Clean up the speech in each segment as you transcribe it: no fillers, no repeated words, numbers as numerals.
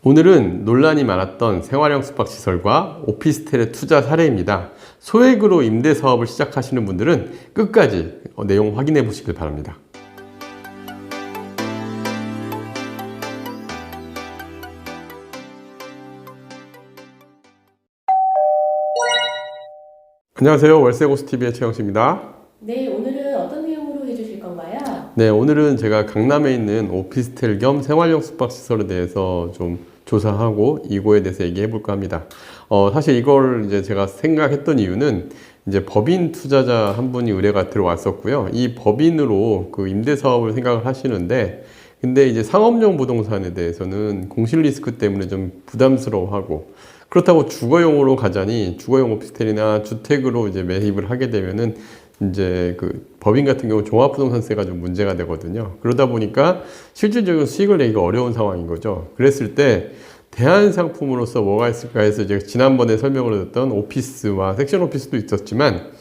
오늘은 논란이 많았던 생활형 숙박시설과 오피스텔의 투자 사례입니다. 소액으로 임대 사업을 시작하시는 분들은 끝까지 내용 확인해 보시길 바랍니다. 안녕하세요. 월세고수TV의 최영식입니다. 네, 오늘은 어떤 내용으로 해주실 건가요? 네, 오늘은 제가 강남에 있는 오피스텔 겸 생활형 숙박시설에 대해서 좀 조사하고 이거에 대해서 얘기해 볼까 합니다. 사실 이걸 이제 제가 생각했던 이유는 이제 법인 투자자 한 분이 의뢰가 들어왔었고요. 이 법인으로 그 임대 사업을 생각을 하시는데, 근데 이제 상업용 부동산에 대해서는 공실 리스크 때문에 좀 부담스러워하고, 그렇다고 주거용으로 가자니 주거용 오피스텔이나 주택으로 이제 매입을 하게 되면은 이제 그 법인 같은 경우 종합부동산세가 좀 문제가 되거든요. 그러다 보니까 실질적인 수익을 내기가 어려운 상황인 거죠. 그랬을 때 대안 상품으로서 뭐가 있을까 해서 이제 지난번에 설명을 드렸던 오피스와 섹션 오피스도 있었지만,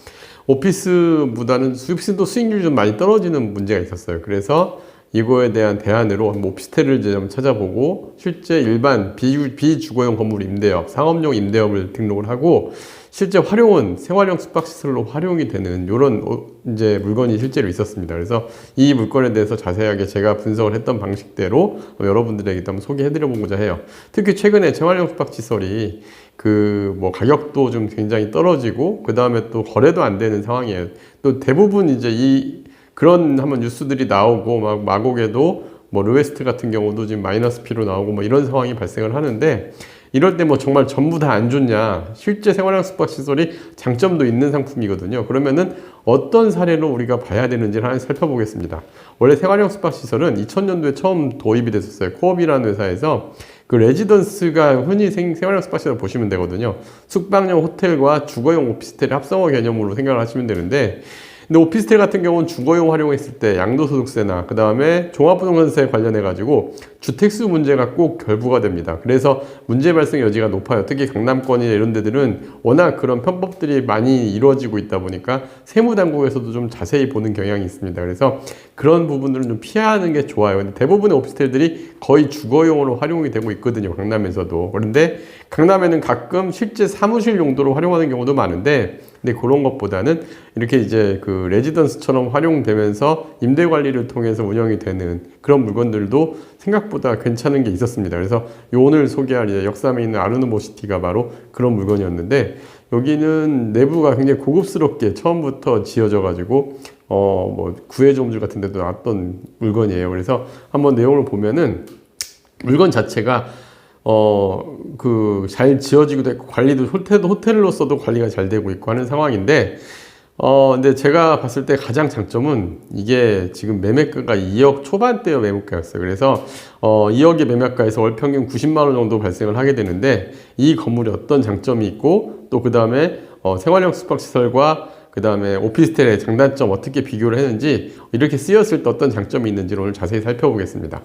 오피스보다는 수익률이 좀 많이 떨어지는 문제가 있었어요. 그래서 이거에 대한 대안으로 오피스텔을 이제 좀 찾아보고, 실제 일반 비주거용 건물 임대업, 상업용 임대업을 등록을 하고, 실제 활용은 생활형 숙박시설로 활용이 되는 이런 이제 물건이 실제로 있었습니다. 그래서 이 물건에 대해서 자세하게 제가 분석을 했던 방식대로 여러분들에게 한번 소개해드려 보고자 해요. 특히 최근에 생활형 숙박시설이 그 가격도 좀 굉장히 떨어지고, 그 다음에 또 거래도 안 되는 상황이에요. 또 대부분 이제 그런 한번 뉴스들이 나오고, 마곡에도 르웨스트 같은 경우도 지금 마이너스 P로 나오고 이런 상황이 발생을 하는데, 이럴 때 정말 전부 다 안 좋냐? 실제 생활형 숙박시설이 장점도 있는 상품이거든요. 그러면은 어떤 사례로 우리가 봐야 되는지를 하나 살펴보겠습니다. 원래 생활형 숙박시설은 2000년도에 처음 도입이 됐었어요. 코업이라는 회사에서 그 레지던스가 흔히 생활형 숙박시설 보시면 되거든요. 숙박용 호텔과 주거용 오피스텔의 합성어 개념으로 생각을 하시면 되는데, 근데 오피스텔 같은 경우는 주거용 활용했을 때 양도소득세나 그 다음에 종합부동산세 관련해가지고 주택수 문제가 꼭 결부가 됩니다. 그래서 문제 발생 여지가 높아요. 특히 강남권이나 이런 데들은 워낙 그런 편법들이 많이 이루어지고 있다 보니까 세무당국에서도 좀 자세히 보는 경향이 있습니다. 그래서 그런 부분들은 좀 피하는 게 좋아요. 근데 대부분의 오피스텔들이 거의 주거용으로 활용이 되고 있거든요. 강남에서도. 그런데 강남에는 가끔 실제 사무실 용도로 활용하는 경우도 많은데, 근데 그런 것보다는 이렇게 이제 그 레지던스처럼 활용되면서 임대 관리를 통해서 운영이 되는 그런 물건들도 생각보다 괜찮은 게 있었습니다. 그래서 오늘 소개할 이제 역삼에 있는 아르누모시티가 바로 그런 물건이었는데, 여기는 내부가 굉장히 고급스럽게 처음부터 지어져 가지고 구해종주 같은 데도 나왔던 물건이에요. 그래서 한번 내용을 보면은 물건 자체가 잘 지어지기도 했고, 관리도 호텔로서도 관리가 잘 되고 있고 하는 상황인데, 근데 제가 봤을 때 가장 장점은 이게 지금 매매가가 2억 초반대의 매매가였어요. 그래서 2억의 매매가에서 월 평균 90만 원 정도 발생을 하게 되는데, 이 건물이 어떤 장점이 있고, 또 그 다음에 생활형 숙박시설과 그 다음에 오피스텔의 장단점 어떻게 비교를 했는지, 이렇게 쓰였을 때 어떤 장점이 있는지를 오늘 자세히 살펴보겠습니다.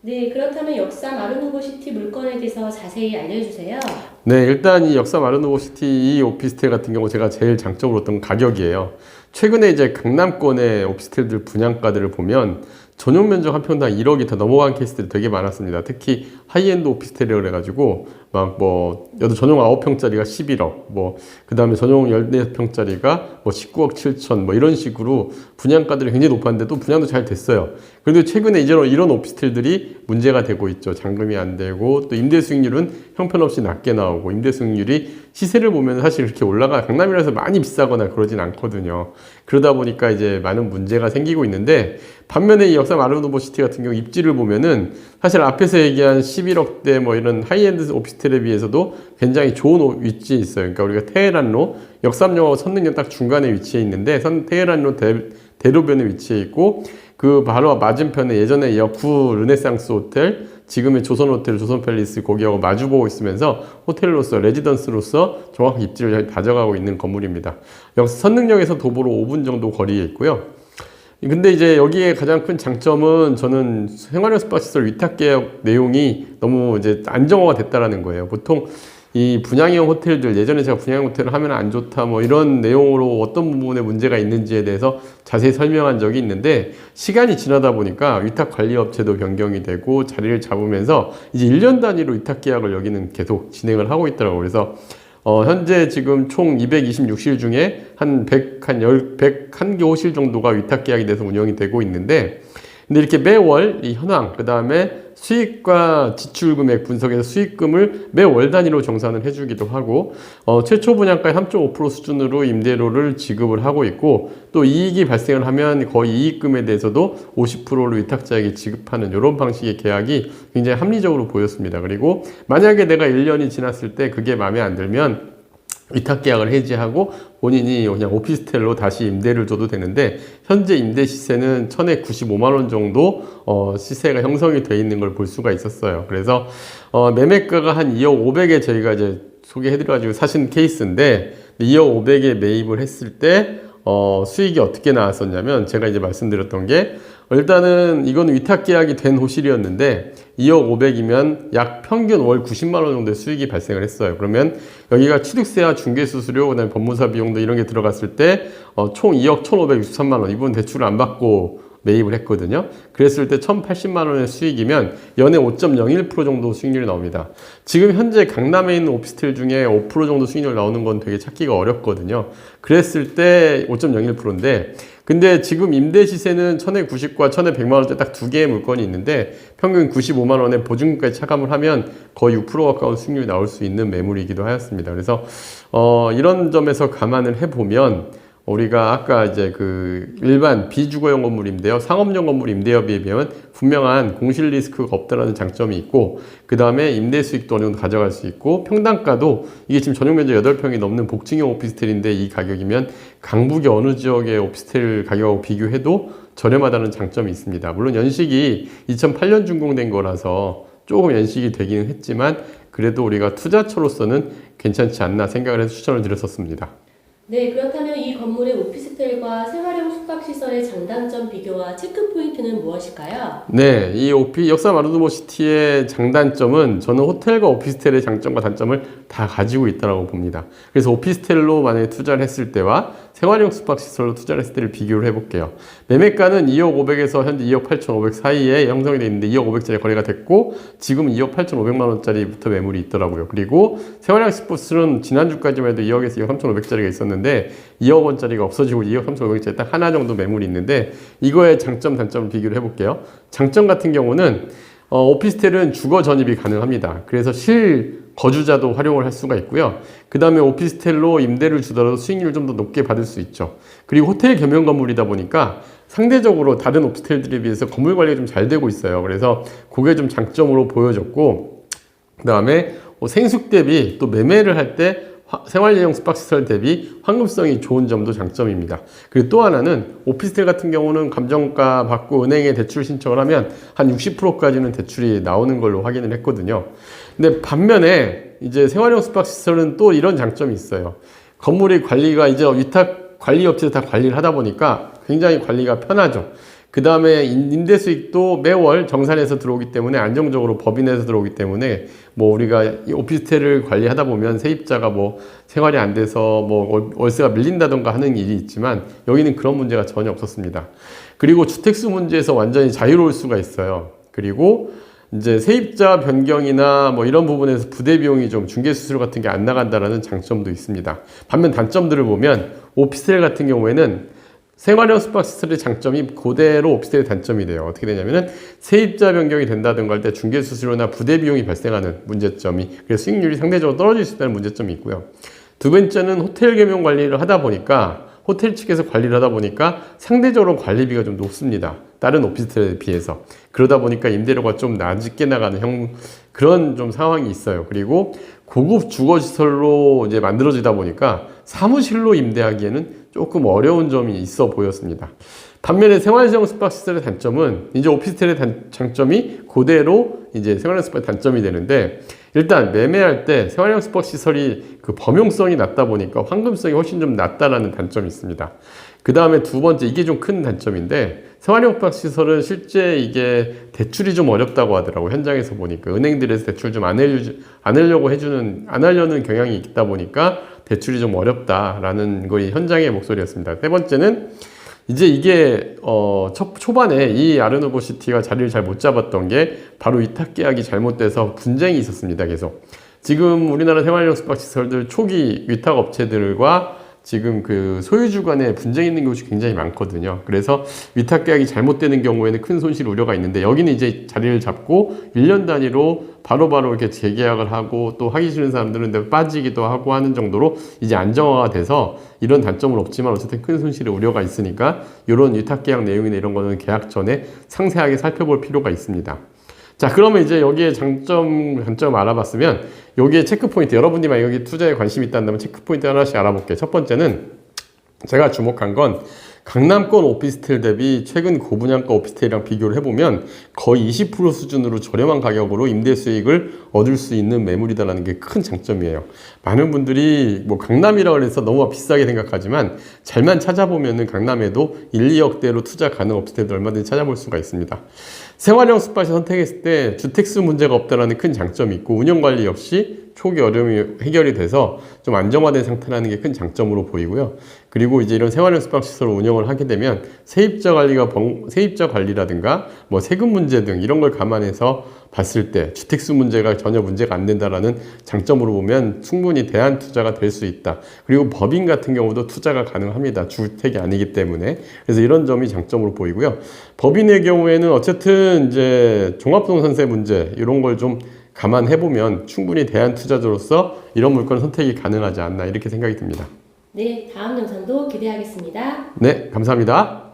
네, 그렇다면 역삼 아르누보시티 물건에 대해서 자세히 알려주세요. 네, 일단 이 역삼 아르누보시티 이 오피스텔 같은 경우 제가 제일 장점으로 어떤 가격이에요. 최근에 이제 강남권의 오피스텔들 분양가들을 보면 전용 면적 한 평당 1억이 더 넘어간 케이스들이 되게 많았습니다. 특히 하이엔드 오피스텔이라 그래가지고 전용 9평짜리가 11억, 그 다음에 전용 14평짜리가 19억 7천, 이런 식으로 분양가들이 굉장히 높았는데도 분양도 잘 됐어요. 그런데 최근에 이런 오피스텔들이 문제가 되고 있죠. 잔금이 안 되고, 또 임대 수익률은 형편없이 낮게 나오고, 임대 수익률이 시세를 보면 사실 그렇게 강남이라서 많이 비싸거나 그러진 않거든요. 그러다 보니까 이제 많은 문제가 생기고 있는데, 반면에 이 역삼 아르누보시티 같은 경우 입지를 보면은 사실 앞에서 얘기한 11억대 이런 하이엔드 오피스텔에 비해서도 굉장히 좋은 위치에 있어요. 그러니까 우리가 테헤란로, 역삼역하고 선릉역 딱 중간에 위치해 있는데, 테헤란로 대로변에 위치해 있고, 그 바로 맞은편에 예전에 여구 르네상스 호텔, 지금의 조선호텔, 조선팰리스 거기하고 마주보고 있으면서 호텔로서, 레지던스로서 정확히 입지를 잘 다져가고 있는 건물입니다. 선릉역에서 도보로 5분 정도 거리에 있고요. 근데 이제 여기에 가장 큰 장점은 저는 생활형 숙박시설 위탁계약 내용이 너무 이제 안정화가 됐다라는 거예요. 보통 이 분양형 호텔들, 예전에 제가 분양형 호텔을 하면 안 좋다 뭐 이런 내용으로 어떤 부분에 문제가 있는지에 대해서 자세히 설명한 적이 있는데, 시간이 지나다 보니까 위탁관리업체도 변경이 되고 자리를 잡으면서 이제 1년 단위로 위탁계약을 여기는 계속 진행을 하고 있더라고요. 그래서 현재 지금 총 226실 중에 한 101개 호실 정도가 위탁계약이 돼서 운영이 되고 있는데, 근데 이렇게 매월 이 현황, 그 다음에 수익과 지출 금액 분석해서 수익금을 매월 단위로 정산을 해주기도 하고, 최초 분양가의 3.5% 수준으로 임대료를 지급을 하고 있고, 또 이익이 발생을 하면 거의 이익금에 대해서도 50%로 위탁자에게 지급하는 이런 방식의 계약이 굉장히 합리적으로 보였습니다. 그리고 만약에 내가 1년이 지났을 때 그게 마음에 안 들면 위탁계약을 해지하고 본인이 그냥 오피스텔로 다시 임대를 줘도 되는데, 현재 임대 시세는 1,095만 원 정도 시세가 형성이 되어 있는 걸 볼 수가 있었어요. 그래서 매매가가 한 2억 5백에 저희가 이제 소개해드려가지고 사신 케이스인데, 2억 5백에 매입을 했을 때 수익이 어떻게 나왔었냐면, 제가 이제 말씀드렸던 게, 일단은 이건 위탁계약이 된 호실이었는데 2억 5백이면 약 평균 월 90만 원 정도의 수익이 발생을 했어요. 그러면 여기가 취득세와 중개수수료, 그다음에 법무사 비용도 이런 게 들어갔을 때 총 2억 1,563만 원, 이분 대출을 안 받고 매입을 했거든요. 그랬을 때 1,080만 원의 수익이면 연에 5.01% 정도 수익률이 나옵니다. 지금 현재 강남에 있는 오피스텔 중에 5% 정도 수익률 나오는 건 되게 찾기가 어렵거든요. 그랬을 때 5.01%인데, 근데 지금 임대 시세는 1,090과 1,100만 원대 딱 두 개의 물건이 있는데, 평균 95만 원에 보증금까지 차감을 하면 거의 6% 가까운 수익률이 나올 수 있는 매물이기도 하였습니다. 그래서 이런 점에서 감안을 해보면, 우리가 아까 이제 그 일반 비주거용 건물 임대업, 상업용 건물 임대업에 비하면 분명한 공실 리스크가 없다라는 장점이 있고, 그 다음에 임대 수익도 어느 정도 가져갈 수 있고, 평당가도 이게 지금 전용 면적 8평이 넘는 복층형 오피스텔인데 이 가격이면 강북의 어느 지역의 오피스텔 가격하고 비교해도 저렴하다는 장점이 있습니다. 물론 연식이 2008년 준공된 거라서 조금 연식이 되기는 했지만, 그래도 우리가 투자처로서는 괜찮지 않나 생각을 해서 추천을 드렸었습니다. 네, 그렇다면 이 건물의 오피스텔과 생활형 숙박시설의 장단점 비교와 체크포인트는 무엇일까요? 네, 이 역사 마르드모 시티의 장단점은 저는 호텔과 오피스텔의 장점과 단점을 다 가지고 있다고 봅니다. 그래서 오피스텔로 만약에 투자를 했을 때와 생활형 숙박시설로 투자를 했을 때를 비교를 해볼게요. 매매가는 2억 5백에서 현재 2억 8,500 사이에 형성이 되어 있는데 2억 5백짜리 거래가 됐고, 지금 2억 8,500만 원짜리부터 매물이 있더라고요. 그리고 생활형 숙박시설은 지난주까지만 해도 2억에서 2억 3,500짜리가 있었는데 2억 원짜리가 없어지고 2억 3,500짜리 딱 하나 정도 매물이 있는데, 이거의 장점, 단점을 비교를 해볼게요. 장점 같은 경우는 오피스텔은 주거 전입이 가능합니다. 그래서 거주자도 활용을 할 수가 있고요. 그 다음에 오피스텔로 임대를 주더라도 수익률을 좀 더 높게 받을 수 있죠. 그리고 호텔 겸용 건물이다 보니까 상대적으로 다른 오피스텔들에 비해서 건물 관리가 좀 잘 되고 있어요. 그래서 그게 좀 장점으로 보여졌고, 그 다음에 생숙 대비 또 매매를 할 때 생활용 숙박시설 대비 환급성이 좋은 점도 장점입니다. 그리고 또 하나는 오피스텔 같은 경우는 감정가 받고 은행에 대출 신청을 하면 한 60%까지는 대출이 나오는 걸로 확인을 했거든요. 근데 반면에 이제 생활용 숙박시설은 또 이런 장점이 있어요. 건물의 관리가 이제 위탁 관리업체에서 다 관리를 하다 보니까 굉장히 관리가 편하죠. 그 다음에 임대 수익도 매월 정산해서 들어오기 때문에, 안정적으로 법인에서 들어오기 때문에, 뭐 우리가 이 오피스텔을 관리하다 보면 세입자가 뭐 생활이 안 돼서 뭐 월세가 밀린다던가 하는 일이 있지만, 여기는 그런 문제가 전혀 없었습니다. 그리고 주택수 문제에서 완전히 자유로울 수가 있어요. 그리고 이제 세입자 변경이나 뭐 이런 부분에서 부대 비용이 좀 중개 수수료 같은 게 안 나간다라는 장점도 있습니다. 반면 단점들을 보면, 오피스텔 같은 경우에는 생활형 숙박시설의 장점이 그대로 오피스텔의 단점이 돼요. 어떻게 되냐면은 세입자 변경이 된다든가 할 때 중개 수수료나 부대 비용이 발생하는 문제점이, 그래서 수익률이 상대적으로 떨어질 수 있다는 문제점이 있고요. 두 번째는 호텔 겸용 관리를 하다 보니까, 호텔 측에서 관리를 하다 보니까 상대적으로 관리비가 좀 높습니다. 다른 오피스텔에 비해서. 그러다 보니까 임대료가 좀 낮게 나가는 그런 좀 상황이 있어요. 그리고 고급 주거시설로 이제 만들어지다 보니까 사무실로 임대하기에는 조금 어려운 점이 있어 보였습니다. 반면에 생활형 숙박시설의 단점은 이제 오피스텔의 장점이 그대로 이제 생활형 숙박의 단점이 되는데, 일단 매매할 때 생활형 숙박시설이 그 범용성이 낮다 보니까 황금성이 훨씬 좀 낮다라는 단점이 있습니다. 그 다음에 두 번째, 이게 좀 큰 단점인데, 생활형 숙박시설은 실제 이게 대출이 좀 어렵다고 하더라고요. 현장에서 보니까 은행들에서 대출 좀 안 하려는 경향이 있다 보니까 대출이 좀 어렵다라는 거이 현장의 목소리였습니다. 세 번째는 이제 이게 초반에 이 아르누보시티가 자리를 잘 못 잡았던 게 바로 위탁 계약이 잘못돼서 분쟁이 있었습니다. 계속 지금 우리나라 생활형 숙박시설들 초기 위탁 업체들과 지금 그 소유주 간에 분쟁이 있는 곳이 굉장히 많거든요. 그래서 위탁 계약이 잘못되는 경우에는 큰 손실 우려가 있는데, 여기는 이제 자리를 잡고 1년 단위로 바로바로 이렇게 재계약을 하고 또 하기 싫은 사람들은 빠지기도 하고 하는 정도로 이제 안정화가 돼서 이런 단점은 없지만 어쨌든 큰 손실의 우려가 있으니까 이런 위탁 계약 내용이나 이런 거는 계약 전에 상세하게 살펴볼 필요가 있습니다. 자, 그러면 이제 여기에 단점 알아봤으면 여기에 체크포인트, 여러분이 만약 여기 투자에 관심이 있다면 체크포인트 하나씩 알아볼게요. 첫 번째는 제가 주목한 건 강남권 오피스텔 대비 최근 고분양가 오피스텔이랑 비교를 해보면 거의 20% 수준으로 저렴한 가격으로 임대 수익을 얻을 수 있는 매물이다라는 게 큰 장점이에요. 많은 분들이 뭐 강남이라고 해서 너무 비싸게 생각하지만 잘만 찾아보면은 강남에도 1, 2억대로 투자 가능 오피스텔도 얼마든지 찾아볼 수가 있습니다. 생활형 숙박시 선택했을 때 주택수 문제가 없다는 큰 장점이 있고, 운영관리 역시 초기 어려움이 해결이 돼서 좀 안정화된 상태라는 게 큰 장점으로 보이고요. 그리고 이제 이런 생활형 숙박시설을 운영을 하게 되면 세입자 관리라든가 뭐 세금 문제 등 이런 걸 감안해서 봤을 때 주택수 문제가 전혀 문제가 안 된다라는 장점으로 보면 충분히 대안 투자가 될 수 있다. 그리고 법인 같은 경우도 투자가 가능합니다. 주택이 아니기 때문에. 그래서 이런 점이 장점으로 보이고요. 법인의 경우에는 어쨌든 이제 종합부동산세 문제 이런 걸 좀 감안해보면 충분히 대안 투자자로서 이런 물건 선택이 가능하지 않나 이렇게 생각이 듭니다. 네, 다음 영상도 기대하겠습니다. 네, 감사합니다.